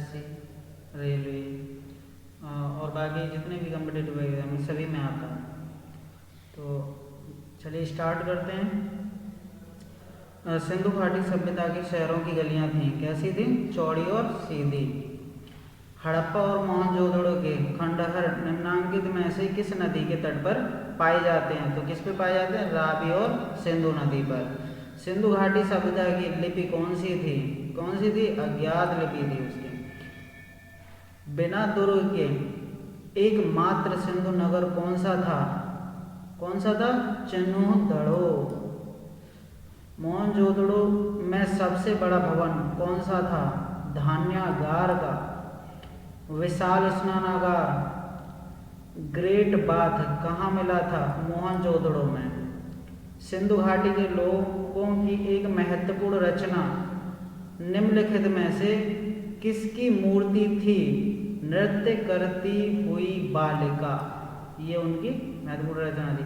SSC, railway और बाकी जितने भी कम्पिटिटिव एग्जाम है सभी में आता है। तो चलिए स्टार्ट करते हैं। सिंधु घाटी सभ्यता के शहरों की गलियां थीं, कैसी थी? चौड़ी और सीधी। हड़प्पा और मोहनजोदड़ो के खंडहर निम्नांकित में से किस नदी के तट पर पाए जाते हैं? तो किस पे पाए जाते हैं? रावी और सिंधु नदी पर। सिंधु घाटी सभ्यता की लिपि कौन सी थी? कौन सी थी? अज्ञात लिपि थी उसकी। बिना दुर्ग के एकमात्र सिंधु नगर कौन सा था? कौन सा था? चिन्होदड़ो। मोहनजोदड़ो में सबसे बड़ा भवन कौन सा था? धान्यागार का। विशाल स्नानागार ग्रेट बाथ कहाँ मिला था? मोहनजोदड़ो में। सिंधु घाटी के लोगों की एक महत्वपूर्ण रचना निम्नलिखित में से किसकी मूर्ति थी? नृत्य करती हुई बालिका, ये उनकी महत्वपूर्ण रचना थी।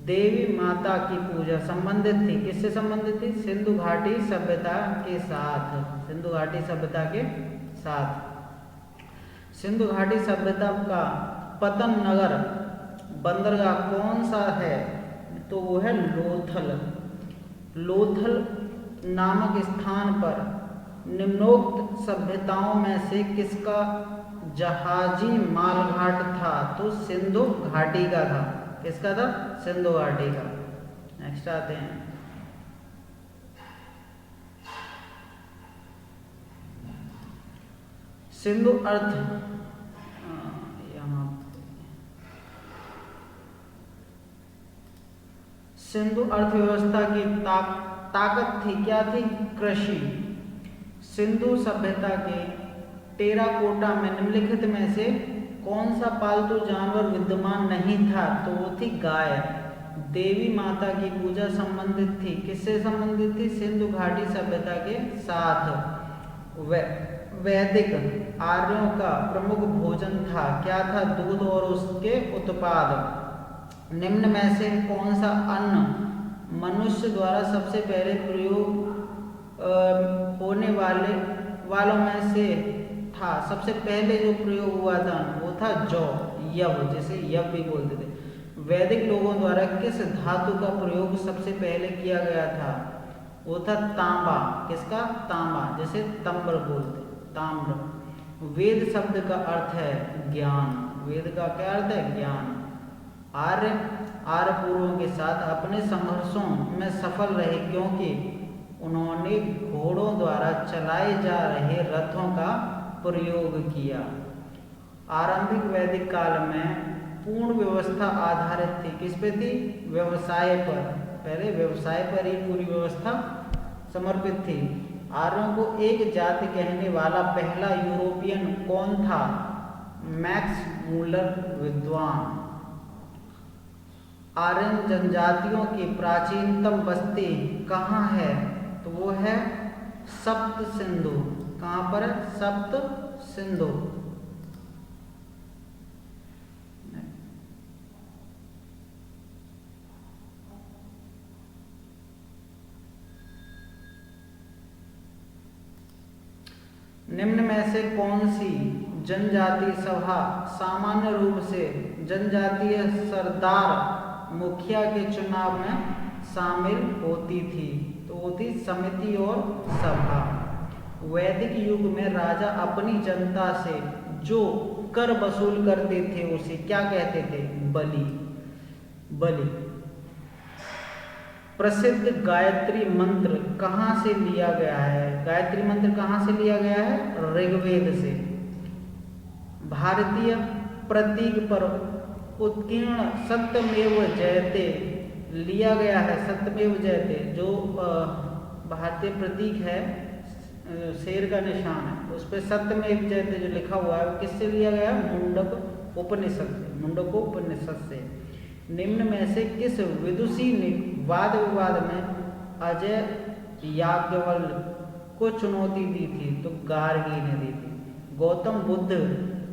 देवी माता की पूजा संबंधित थी, किससे संबंधित थी? सिंधु घाटी सभ्यता के साथ। सिंधु घाटी सभ्यता के साथ। सिंधु घाटी सभ्यता का पतन नगर बंदरगाह कौन सा है? तो वो है लोथल। लोथल नामक स्थान पर निम्नोक्त सभ्यताओं में से किसका जहाजी मालघाट था? तो सिंधु घाटी का था। किसका था? सिंधु घाटी का। नेक्स्ट आते हैं। सिंधु सिंधु अर्थव्यवस्था की ताकत थी, क्या थी? कृषि। सिंधु सभ्यता के टेराकोटा में निम्नलिखित में से कौन सा पालतू जानवर विद्यमान नहीं था? तो वो थी गाय। देवी माता की पूजा संबंधित थी, किससे संबंधित थी? सिंधु घाटी सभ्यता के साथ। वैदिक आर्यों का प्रमुख भोजन था, क्या था? दूध और उसके उत्पाद। निम्न में से कौन सा अन्न मनुष्य द्वारा सबसे पहले प्रयोग होने वालों में से था? सबसे पहले जो प्रयोग हुआ था वो था जौ, यव, जिसे यव भी बोलते थे। वैदिक लोगों द्वारा किस धातु का प्रयोग सबसे पहले किया गया था? वो था तांबा। किसका? तांबा, जैसे तंबर बोलते, ताम्र। वेद शब्द का अर्थ है ज्ञान। वेद का क्या अर्थ है? ज्ञान। आर्य पूर्वों के साथ अपने संघर्षों में सफल रहे क्योंकि उन्होंने घोड़ों द्वारा चलाए जा रहे रथों का प्रयोग किया। आरंभिक वैदिक काल में पूर्ण व्यवस्था आधारित थी, किस पे थी? व्यवसाय पर। पहले व्यवसाय पर ही पूरी व्यवस्था समर्पित थी। आर्यों को एक जाति कहने वाला पहला यूरोपियन कौन था? मैक्स मूलर विद्वान। आर्यन जनजातियों की प्राचीनतम बस्ती कहाँ है? तो वो है सप्त सिंधु। कहाँ पर है? सप्त सिंधु। निम्न में से कौन सी जनजातीय सभा सामान्य रूप से जनजातीय सरदार मुखिया के चुनाव में शामिल होती थी? तो वो थी समिति और सभा। वैदिक युग में राजा अपनी जनता से जो कर वसूल करते थे उसे क्या कहते थे? बलि। बलि। प्रसिद्ध गायत्री मंत्र कहाँ से लिया गया है? गायत्री मंत्र कहाँ से लिया गया है? ऋग्वेद से। भारतीय प्रतीक पर उत्कीर्ण सत्यमेव जयते लिया गया है। सत्यमेव जयते जो भारतीय प्रतीक है, शेर का निशान है, उस पर सत्यमेव जयते जो लिखा हुआ है वो किससे लिया गया है? मुंडक उपनिषद से। मुंडक उपनिषद से। निम्न में से किस विदुषी ने वाद विवाद में अजय याज्ञवल्क्य को चुनौती दी थी? तो गार्गी ने दी थी। गौतम बुद्ध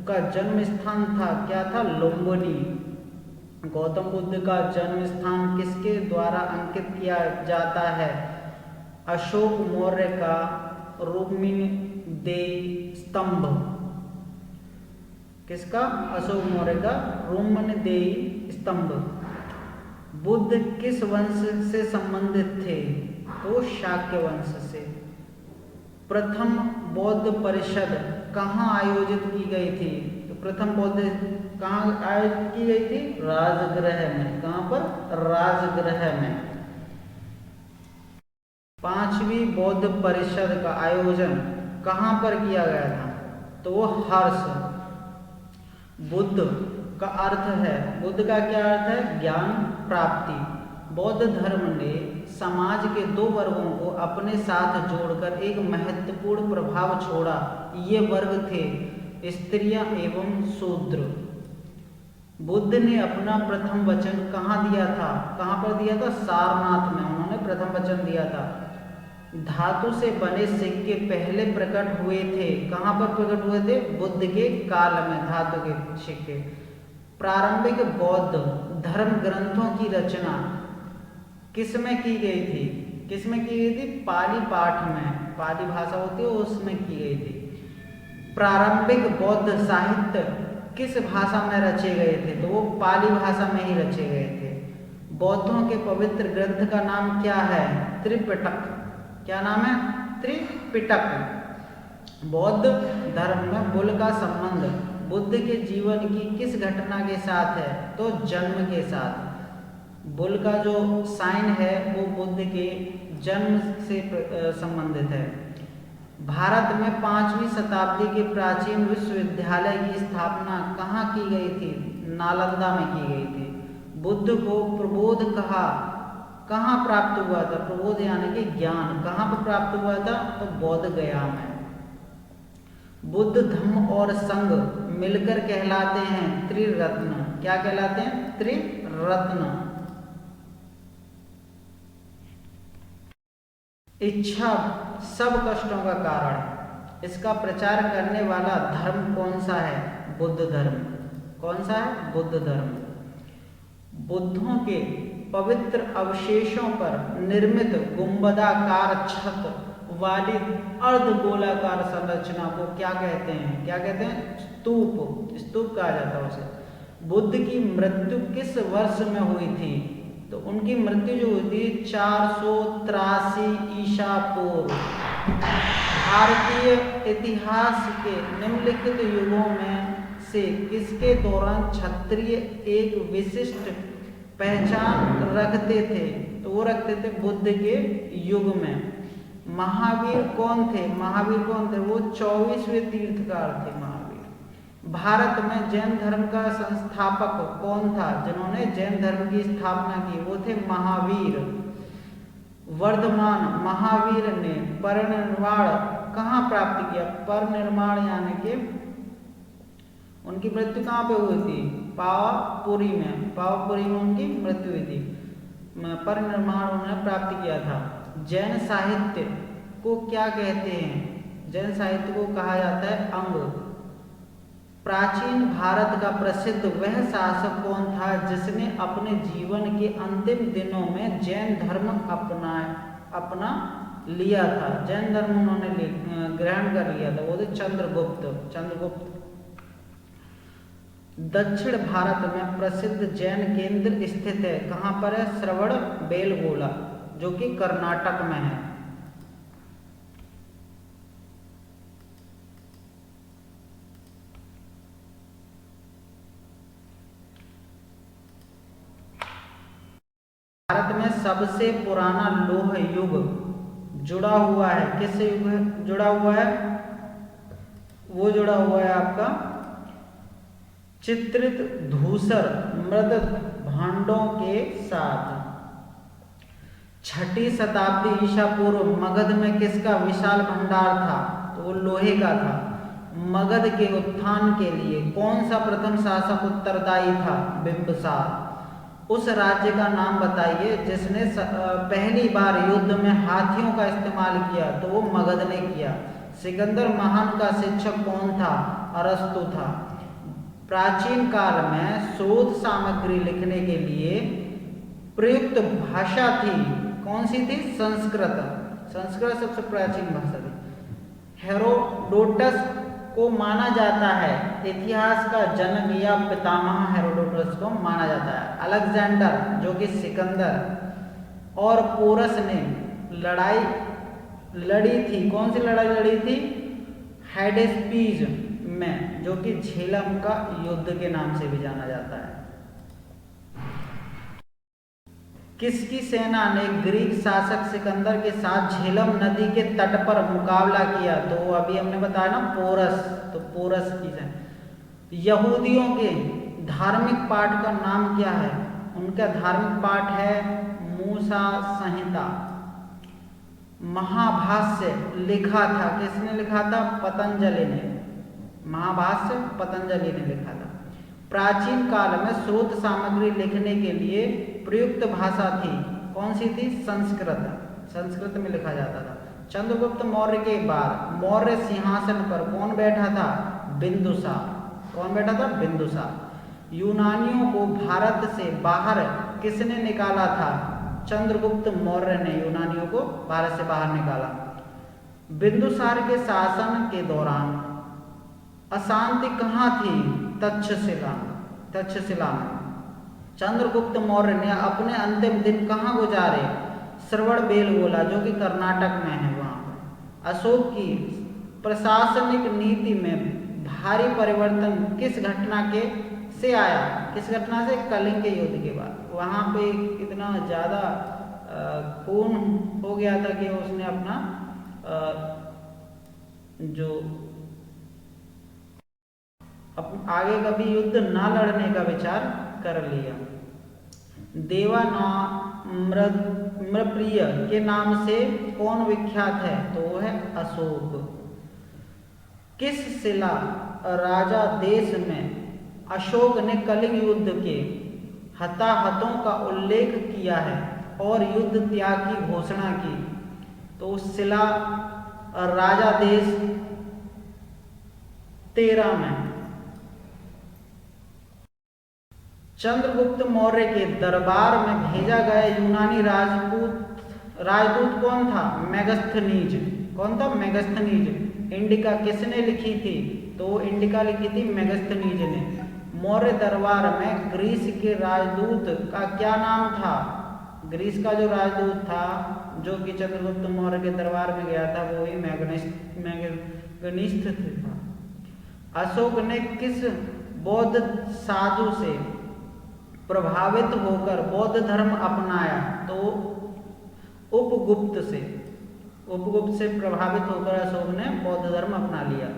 का जन्म स्थान था, क्या था? लुम्बिनी। गौतम बुद्ध का जन्म स्थान किसके द्वारा अंकित किया जाता है? अशोक मौर्य का रुक्मिणी देवी स्तंभ। किसका? अशोक मौर्य का रोमनदेही स्तंभ। बुद्ध किस वंश से संबंधित थे? तो शाक्य वंश से। प्रथम बौद्ध परिषद कहाँ आयोजित की गई थी? तो प्रथम बौद्ध कहाँ आयोजित की गई थी? राजगृह में। कहाँ पर? राजगृह में। पांचवी बौद्ध परिषद का आयोजन कहाँ पर किया गया था? तो वो हर्ष। बुद्ध का अर्थ है, बुद्ध का क्या अर्थ है? ज्ञान प्राप्ति। बौद्ध धर्म ने समाज के दो वर्गों को अपने साथ जोड़कर एक महत्वपूर्ण प्रभाव छोड़ा। ये वर्ग थे स्त्रियां एवं शूद्र। बुद्ध ने अपना प्रथम वचन कहाँ दिया था? कहाँ पर दिया था? सारनाथ में उन्होंने प्रथम वचन दिया था। धातु से बने सिक्के पहले प्रकट हुए थे। कहाँ पर प्रकट हुए थे? बुद्ध के काल में धातु के सिक्के। प्रारंभिक बौद्ध धर्म ग्रंथों की रचना किसमें की गई थी? किसमें की गई थी? पाली पाठ में। पाली भाषा होती है उसमें की गई थी। प्रारंभिक बौद्ध साहित्य किस भाषा में रचे गए थे? तो वो पाली भाषा में ही रचे गए थे। बौद्धों के पवित्र ग्रंथ का नाम क्या है? त्रिपिटक। क्या नाम है? त्रिपिटक। बौद्ध धर्म में बुल का संबंध बुद्ध के जीवन की किस घटना के साथ है? तो जन्म के साथ। बुल का जो साइन है वो बुद्ध के जन्म से संबंधित है। भारत में 5वीं शताब्दी के प्राचीन विश्वविद्यालय की स्थापना कहाँ की गई थी? नालंदा में की गई थी। बुद्ध को प्रबोध कहाँ प्राप्त हुआ था? प्रबोध यानी कि ज्ञान कहाँ पर प्राप्त हुआ था? तो बोध गया में। बुद्ध धम्म और संघ मिलकर कहलाते हैं त्रिरत्न। क्या कहलाते हैं? त्रिरत्न। इच्छा सब कष्टों का कारण। इसका प्रचार करने वाला धर्म कौन सा है? बुद्ध धर्म। कौन सा है? बुद्ध धर्म। बुद्धों के पवित्र अवशेषों पर निर्मित गुंबदाकार छत वाली अर्धगोलाकार संरचना को क्या कहते हैं? क्या कहते हैं? स्तूप। स्तूप कहा जाता है उसे। बुद्ध की मृत्यु किस वर्ष में हुई थी? तो उनकी मृत्यु जो हुई थी 483 ईसा पूर्व। भारतीय इतिहास के निम्नलिखित युगों में से किसके दौरान क्षत्रिय एक विशिष्ट पहचान रखते थे? तो वो रखते थे बुद्ध के युग में। महावीर कौन थे? महावीर कौन थे? वो 24वें तीर्थकार थे महावीर। भारत में जैन धर्म का संस्थापक कौन था? जिन्होंने जैन धर्म की स्थापना की वो थे महावीर। वर्धमान महावीर ने परिनिर्वाण कहाँ प्राप्त किया? परिनिर्वाण यानी कि उनकी मृत्यु कहाँ पे हुई थी? पावापुरी में। पावापुरी में उनकी मृत्यु हुई थी। परिनिर्वाण उन्होंने प्राप्त किया था। जैन साहित्य को क्या कहते हैं? जैन साहित्य को कहा जाता है अंग। प्राचीन भारत का प्रसिद्ध वह शासक कौन था जिसने अपने जीवन के अंतिम दिनों में जैन धर्म अपना लिया था? जैन धर्म उन्होंने ग्रहण कर लिया था, वो थे चंद्रगुप्त। चंद्रगुप्त। दक्षिण भारत में प्रसिद्ध जैन केंद्र स्थित है। कहाँ पर है? श्रवण बेलगोला, जो कि कर्नाटक में है। भारत में सबसे पुराना लोह युग जुड़ा हुआ है किस युग है? जुड़ा हुआ है? वो जुड़ा हुआ है आपका चित्रित धूसर मृद भांडों के साथ। 6ठी शताब्दी ईसा पूर्व मगध में किसका विशाल भंडार था? तो वो लोहे का था। मगध के उत्थान के लिए कौन सा प्रथम शासक उत्तरदायी था? बिंबिसार। उस राज्य का नाम बताइए जिसने पहली बार युद्ध में हाथियों का इस्तेमाल किया? तो वो मगध ने किया। सिकंदर महान का शिक्षक कौन था? अरस्तु था। प्राचीन काल में शोध सामग्री लिखने के लिए प्रयुक्त भाषा थी कौन सी थी? संस्कृत। संस्कृत सबसे प्राचीन भाषा थी। हेरोडोटस को माना जाता है इतिहास का जनक या पितामह हेरोडोटस को माना जाता है। अलेक्जेंडर जो कि सिकंदर और पोरस ने लड़ाई लड़ी थी। कौन सी लड़ाई लड़ी थी? हेडेस्पीज में, जो कि झेलम का युद्ध के नाम से भी जाना जाता है। किसकी सेना ने ग्रीक शासक सिकंदर के साथ झेलम नदी के तट पर मुकाबला किया? तो अभी हमने बताया ना पोरस, तो पोरस की सेना। यहूदियों के धार्मिक पाठ का नाम क्या है? उनका धार्मिक पाठ है मूसा संहिता। महाभाष्य लिखा था, किसने लिखा था? पतंजलि ने। महाभाष्य पतंजलि ने लिखा था। प्राचीन काल में स्रोत सामग्री लिखने के लिए प्रयुक्त भाषा थी, कौन सी थी? संस्कृत। संस्कृत में लिखा जाता था। चंद्रगुप्त मौर्य के बाद मौर्य सिंहासन पर कौन बैठा था? बिंदुसार। कौन बैठा था? बिंदुसार। यूनानियों को भारत से बाहर किसने निकाला था? चंद्रगुप्त मौर्य ने यूनानियों को भारत से बाहर निकाला। बिंदुसार के शासन के दौरान अशांति कहाँ थी? तक्षशिला। तक्षशिला में। चंद्रगुप्त मौर्य ने अपने अंतिम दिन कहाँ गुजारे? श्रवणबेलगोला, जो कि कर्नाटक में है, वहाँ पर। अशोक की प्रशासनिक नीति में भारी परिवर्तन किस घटना के से आया? किस घटना से? कलिंग के युद्ध के बाद। वहाँ पे इतना ज़्यादा खून हो गया था कि उसने अपना जो आगे कभी युद्ध ना लड़ने का विचार कर लिया। देवानम्रप्रिय के नाम से कौन विख्यात है? तो वो है अशोक। किस शिला राजा देश में अशोक ने कलिंग युद्ध के हताहतों का उल्लेख किया है और युद्ध त्याग की घोषणा की? तो उस शिला राजा देश 13 में। चंद्रगुप्त मौर्य के दरबार में भेजा गया यूनानी राजदूत कौन था? मेगस्थनीज। कौन था? मेगस्थनीज। इंडिका किसने लिखी थी? तो इंडिका लिखी थी मेगस्थनीज ने। मौर्य दरबार में ग्रीस के राजदूत का क्या नाम था? ग्रीस का जो राजदूत था जो कि चंद्रगुप्त मौर्य के दरबार में गया था, वो ही मैगनिस्थ था। अशोक ने किस बौद्ध साधु से प्रभावित होकर बौद्ध धर्म अपनाया? तो उपगुप्त से। उपगुप्त से प्रभावित होकर अशोक ने बौद्ध धर्म अपना लिया।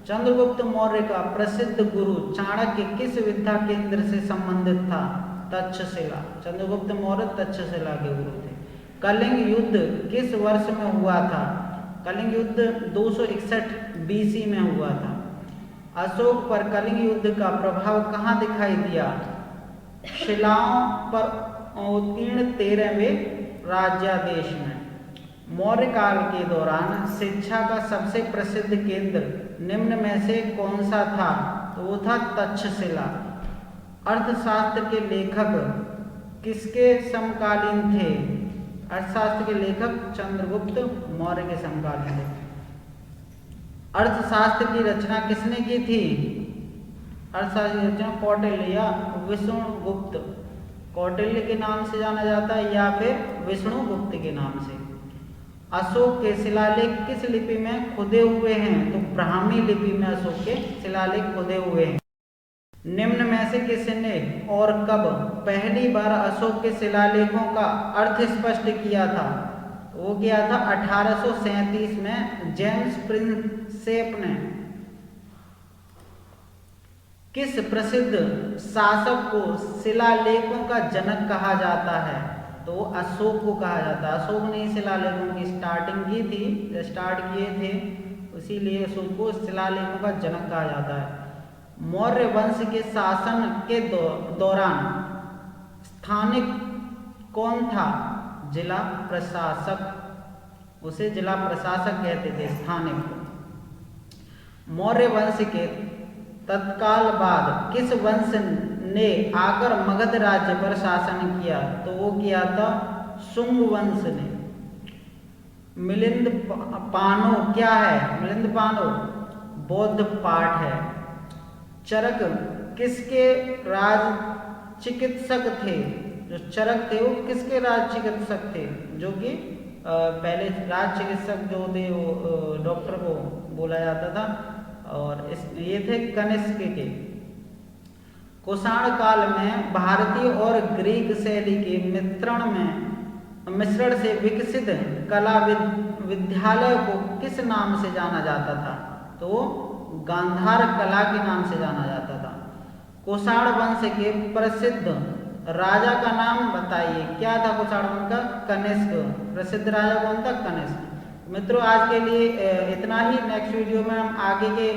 चंद्रगुप्त मौर्य का प्रसिद्ध गुरु चाणक्य किस विद्या केंद्र से संबंधित था? तक्षशिला। चंद्रगुप्त मौर्य तक्षशिला के गुरु थे। कलिंग युद्ध किस वर्ष में हुआ था? कलिंग युद्ध 261 BC में हुआ था। अशोक पर कलिंग युद्ध का प्रभाव कहाँ दिखाई दिया? शिलाओं पर उत्कीर्ण 13वें राज्यादेश में। मौर्य काल के दौरान शिक्षा का सबसे प्रसिद्ध केंद्र निम्न में से कौन सा था? तो वो था तक्षशिला। अर्थशास्त्र के लेखक किसके समकालीन थे? अर्थशास्त्र के लेखक चंद्रगुप्त मौर्य के समकालीन थे। अर्थशास्त्र की रचना किसने की थी? अर्थशास्त्र की रचना कौटिल्य या विष्णुगुप्त। कौटिल्य के नाम से जाना जाता है या फिर विष्णुगुप्त के नाम से। अशोक के शिलालेख किस लिपि में खुदे हुए हैं? तो ब्राह्मी लिपि में अशोक के शिलालेख खुदे हुए हैं। निम्न में से किसने और कब पहली बार अशोक के शिलालेखों का अर्थ स्पष्ट किया था? वो किया था 1837 में जेम्स प्रिंसेप ने। किस प्रसिद्ध शासक को शिलालेखों का जनक कहा जाता है? तो अशोक को कहा जाता है। अशोक ने शिलालेखों की स्टार्टिंग की थी, स्टार्ट किए थे, इसीलिए अशोक को शिलालेखों का जनक कहा जाता है। मौर्य वंश के शासन के दौरान स्थानिक कौन था? जिला प्रशासक। उसे जिला प्रशासक कहते थे, स्थानिक। मौर्य वंश के तत्काल बाद किस वंश ने आकर मगध राज्य पर शासन किया? तो वो किया था शुंग वंश ने। मिलिंद पानो क्या है? मिलिंद पानो बौद्ध पाठ है। चरक किसके राज चिकित्सक थे? जो चरक थे वो किसके राज चिकित्सक थे? जो कि पहले राज चिकित्सक जो थे वो डॉक्टर को बोला जाता था, और ये थे कनिष्क के। कुषाण काल में भारतीय और ग्रीक शैली के मिश्रण से विकसित कला विद्यालय को किस नाम से जाना जाता था? तो गांधार कला के नाम से जाना जाता था। कुषाण वंश के प्रसिद्ध राजा का नाम बताइए। क्या था कुषाण वंश का? कनिष्क। प्रसिद्ध राजा कौन था? कनिष्क। मित्रों आज के लिए इतना ही। नेक्स्ट वीडियो में हम आगे के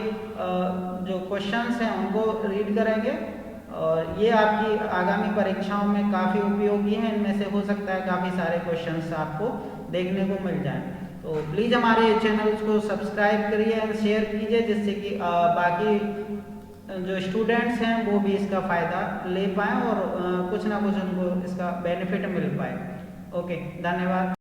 जो क्वेश्चंस हैं उनको रीड करेंगे, और ये आपकी आगामी परीक्षाओं में काफ़ी उपयोगी हैं। इनमें से हो सकता है काफ़ी सारे क्वेश्चंस आपको देखने को मिल जाएं। तो प्लीज़ हमारे चैनल को सब्सक्राइब करिए और शेयर कीजिए, जिससे कि बाकी जो स्टूडेंट्स हैं वो भी इसका फ़ायदा ले पाएँ और कुछ ना कुछ उनको इसका बेनिफिट मिल पाए। ओके, धन्यवाद।